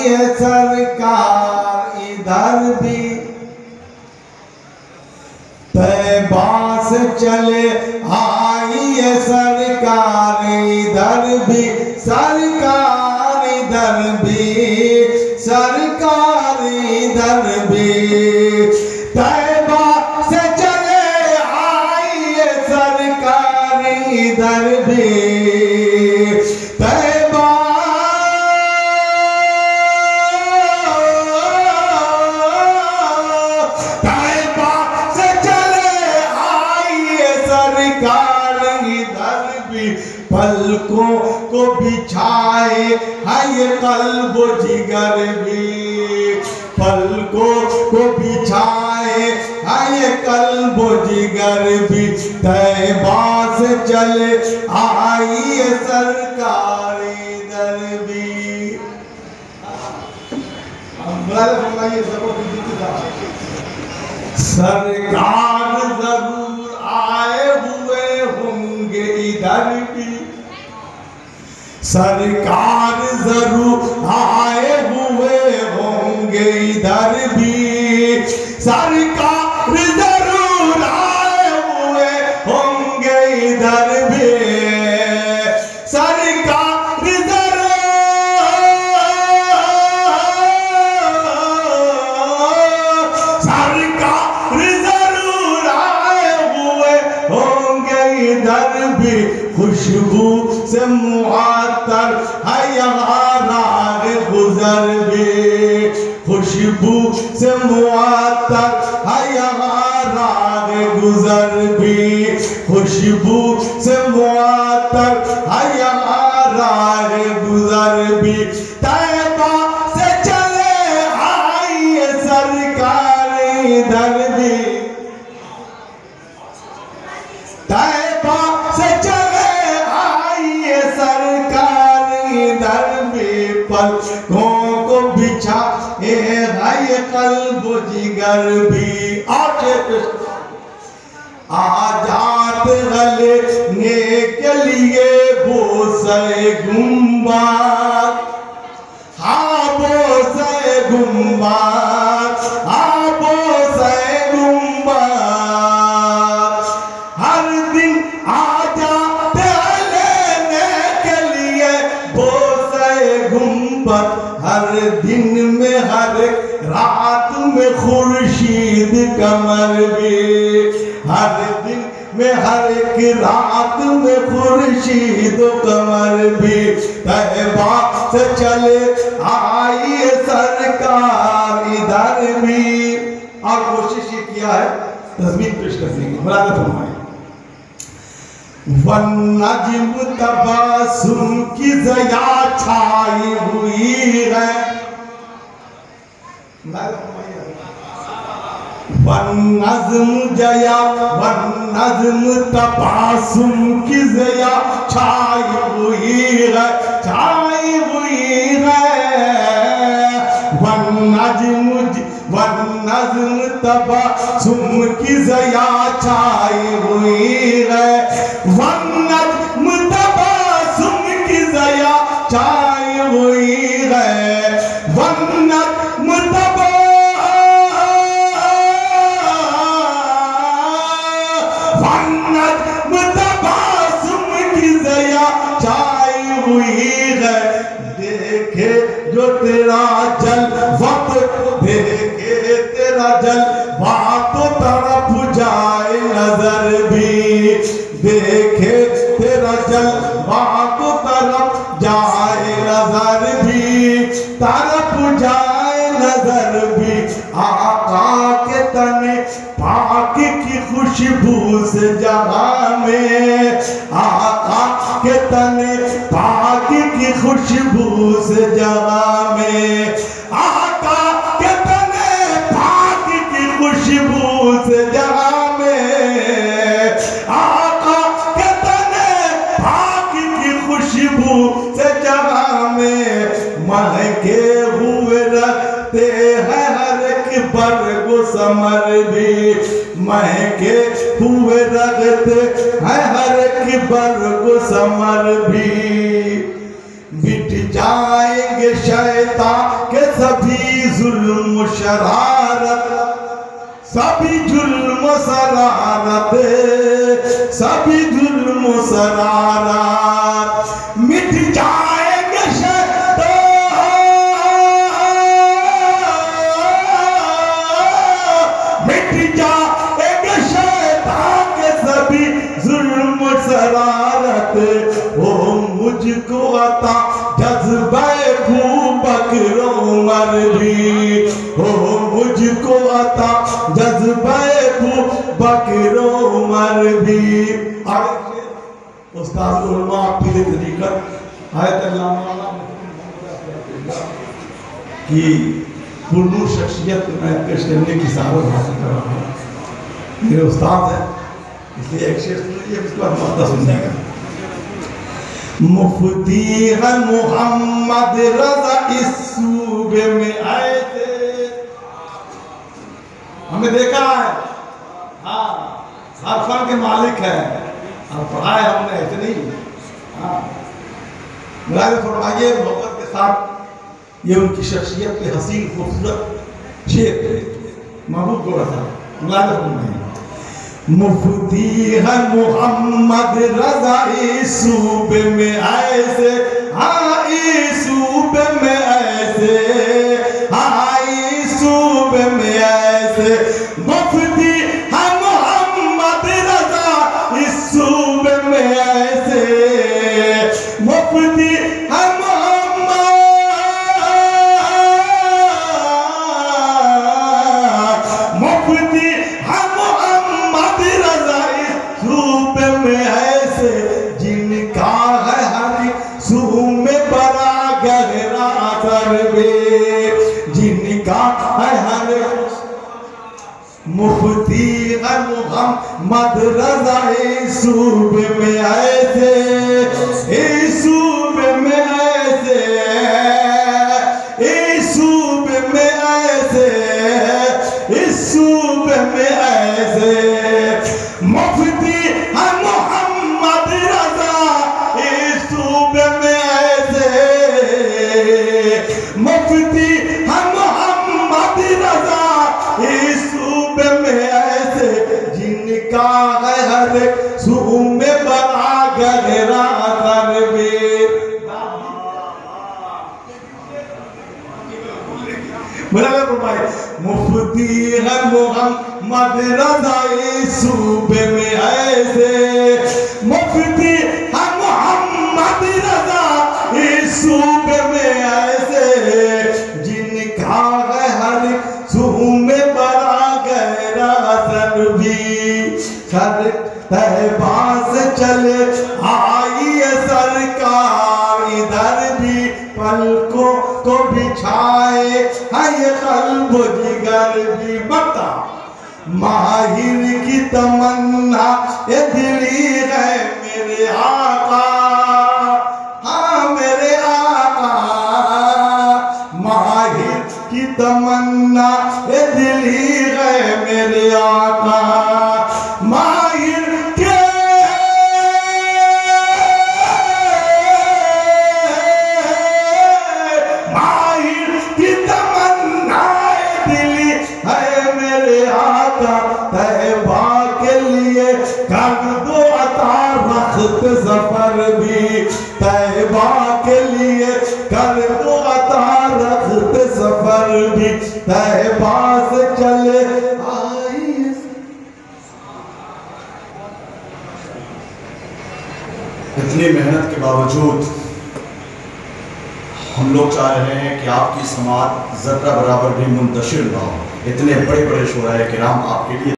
है सरकार इधर भी, तैबा से चले आई है सरकार इधर भी, सरकार इधर भी, सरकार इधर भी। तैबा से चले आई है सरकार इधर भी, तैबा तैबा से चले आई है सरकार इधर भी। पलकों को बिछाए है ये कल्ब जिगर भी, पलकों को बिछाए है ये कल्ब जिगर भी। तैबा से चले आई है सरकार इधर भी। सरकार जरूर आए हुए होंगे इधर भी, सरकार जरूर आए हुए होंगे इधर भी, सरकार जरूर आए हुए होंगे इधर भी, सरकार जरूर आए हुए होंगे इधर भी। खुशबू से मुआतर है यहाँ राग गुजर भी, खुशबू से मुआतर है यहाँ राग गुजर भी, खुशबू से मुआतर है यहाँ राग गुजर भी। तैबा से चले आई है सरकार इधर भी, तैबा से चले आई है सरकार इधर भी। पलकों को बिछा है कल्ब जिगर भी। आजाद गले के लिए बोसे गुम्बाद, हाँ बोसे गुम्बाद, हाँ बोसे गुम्बाद। हर दिन आजाद लेने के लिए बोसे गुम्बाद, हर दिन में हर रात में खुर्शीद कमर भी, हर दिन में हर एक रात में खुर्शीद कमर भी। तैबा से चले आई सरकार इधर भी। और कोशिश ये किया है तस्वीर पेश करने की, मुराद फरमाए। वन नज्म तबासुम की ज़या छाई हुई है, वन नज्म जया, वन नज्म तबासुम की ज़या छाई हुई है, छाई हुई है। वन नज्म तबासुम की ज़या छाई हुई है, वन नज्म तबासुम की ज़या छाई हुई है, वन नज्म तबासुम की ज़या छाई हुई है। देखे जो तेरा जलवा, देखे तेरा जलवा तो तरफ जाए नजर भी, देखे तेरा जलवा तो तरफ जाए नजर भी, तरफ जाए नजर भी। आका के तने पाक की खुशबू से जहां में, आका के तने पाक की खुशबू से जहां में, आका के तने पाक की खुशबू से जहां में, आका के तने पाक की खुशबू से जहां में। महके हुए रखते हैं हर एक बरगो समर भी, महके हुए रखते हैं हर एक बरगो समर भी। मिट जाएंगे शैतान के सभी जुल्म शरारत, सभी जुल्म शरारत, सभी जुल्म शरारत। मिट जाएंगे शैतान, मिट जाएंगे शैतान के सभी जुल्म शरारत। ओ मुझको अता जज्बे भू बकर उमर भी, ओ मुझको अता जज्बे भू बकर उमर भी। उस्ताद उलमा पीर तरीक़त आयत की पुरनूर शख्सियत मैं पेश करने की सआदत हासिल कर रहा हूँ। मेरे उस्ताद हैं, इसलिए एक शेर सुनिए, उसके बाद मादा सुन जाएगा। मुफ्ती है मोहम्मद रजा इस सूबे में आए थे। हमें देखा है, हाँ कारखान के मालिक है, और पढ़ाया हमने ऐसे नहीं। हाँ मुलाज़ फरमाइए मोहब्बत के साथ, ये उनकी शख्सियत पे हसीन खूबसूरत शेर महबूब गोरा था। मुलाज़ फरमाइए। मुफ्ती है मोहम्मद रजा इस सूबे में ऐसे, हाँ इस सूबे में ऐसे, हाँ इस सूबे में ऐसे। मुफ्ती है मोहम्मद रजा इस सूबे में ऐसे, मुफ्ती है मोहम्मद, मुफ्ती है सूबे में ऐसे, जिनका है हर सूबे में बड़ा गहरा असर भी, जिनका है हर। मुफ्ती है मोहम्मद रजा इस सूबे में ऐसे, इस सूबे में ऐसे, इस सूबे में ऐसे, इस सूबे में ऐसे। मुफ्ती है मोहम्मद रजा इस सूबे में ऐसे, मुफ्ती है मोहम्मद रजा इस सूबे में ऐसे, जिनका है हर सूबे में बड़ा गहरा असर भी। मुफ्ती है मोहम्मद रजा इस सूबे में ऐसे, मुफ्ती है मोहम्मद रजा इस सूबे में ऐसे, जिनका है हर सूबे में बड़ा गहरा असर भी। सर तैबा से चले आइए सरकार, इधर भी पलकों को बिछाए है ये कल्ब जिगर भी। बता माहिर की तमन्ना ये दिली है मेरे आका, हाँ मेरे आका। माहिर की तमन्ना ये दिली है मेरे आका। माहिर के माहिर की तमन्ना दिली है मेरे आका। तैबा के लिए कर दो अता रख्त सफर भी, तैबा के लिए कर दो अता रख्त सफर भी। तैबा से चले आई। इतनी मेहनत के बावजूद हम लोग चाह रहे हैं कि आपकी समात ज़र्रा बराबर भी मुंतशिर ना हो। इतने बड़े बड़े शुराए किराम आपके लिए